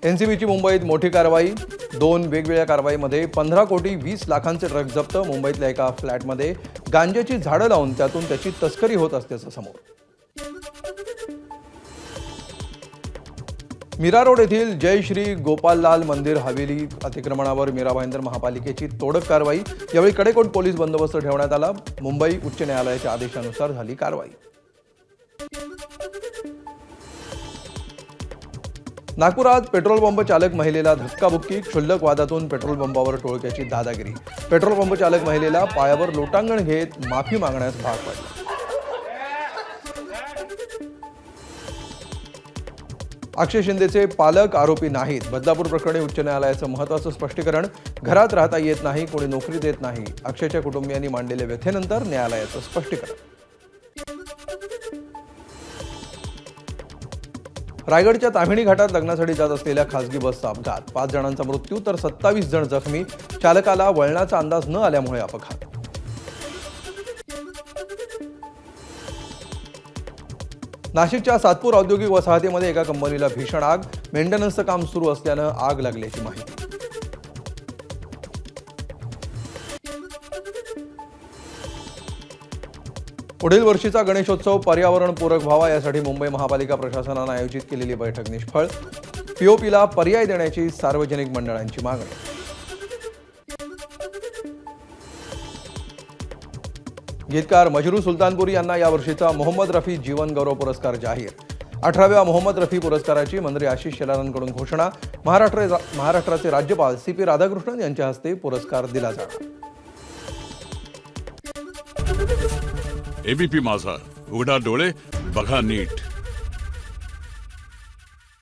एनसीबीची मुंबईत मोठी कारवाई। 2 वेगवेगळ्या कारवाईमध्ये 15 कोटी 20 लाखांचे ट्रक जप्त। मुंबईतल्या एका फ्लॅटमध्ये गांजाची झाडं लावून त्यातून त्याची तस्करी होत असल्याचं समोर। मीरा रोड येथील जय श्री गोपाललाल मंदिर हवेली अतिक्रमणावर मीरा भाईंदर महापालिकेची तोडक कारवाई। यावेळी कडेकोट पोलीस बंदोबस्त ठेवण्यात आला। मुंबई उच्च न्यायालयाच्या आदेशानुसार झाली कारवाई। नागपुरात पेट्रोल पंप चालक महिलेला धक्काबुक्की। क्षुल्लक वादातून पेट्रोल पंपावर टोळक्याची दादागिरी। पेट्रोल पंप चालक महिलेला पायावर लोटांगण घेत माफी मागण्यास भाग पाडला। अक्षय शिंदेचे पालक आरोपी नाहीत। बदलापूर प्रकरणी उच्च न्यायालयाचं महत्त्वाचं स्पष्टीकरण। घरात राहता येत नाही, कोणी नोकरी देत नाही। अक्षयच्या कुटुंबियांनी मांडलेल्या व्यथेनंतर न्यायालयाचं स्पष्टीकरण। रायगडच्या ताम्हिणी घाटात लग्नासाठी जात असलेल्या खासगी बसचा अपघात। 5 जणांचा मृत्यू तर 27 जण जखमी। चालकाला वळणाचा अंदाज न आल्यामुळे अपघात। नाशिकच्या सातपूर औद्योगिक वसाहतीमध्ये एका कंपनीला भीषण आग। मेंटेनन्सचं काम सुरू असल्यानं आग लागल्याची माहिती। पुढील वर्षीचा गणेशोत्सव पर्यावरणपूरक व्हावा यासाठी मुंबई महापालिका प्रशासनाने आयोजित केलेली बैठक निष्फळ। पीओपीला पर्याय देण्याची सार्वजनिक मंडळांची मागणी। गीतकार मजरू सुलतानपुरी यांना यावर्षीचा मोहम्मद रफी जीवन गौरव पुरस्कार जाहीर। 18व्या मोहम्मद रफी पुरस्काराची मंत्री आशिष शेलारांकडून घोषणा। महाराष्ट्राचे राज्यपाल CP राधाकृष्णन यांच्या हस्ते पुरस्कार दिला जाणार। एबीपी माझा, उघडा डोळे बघा नीट।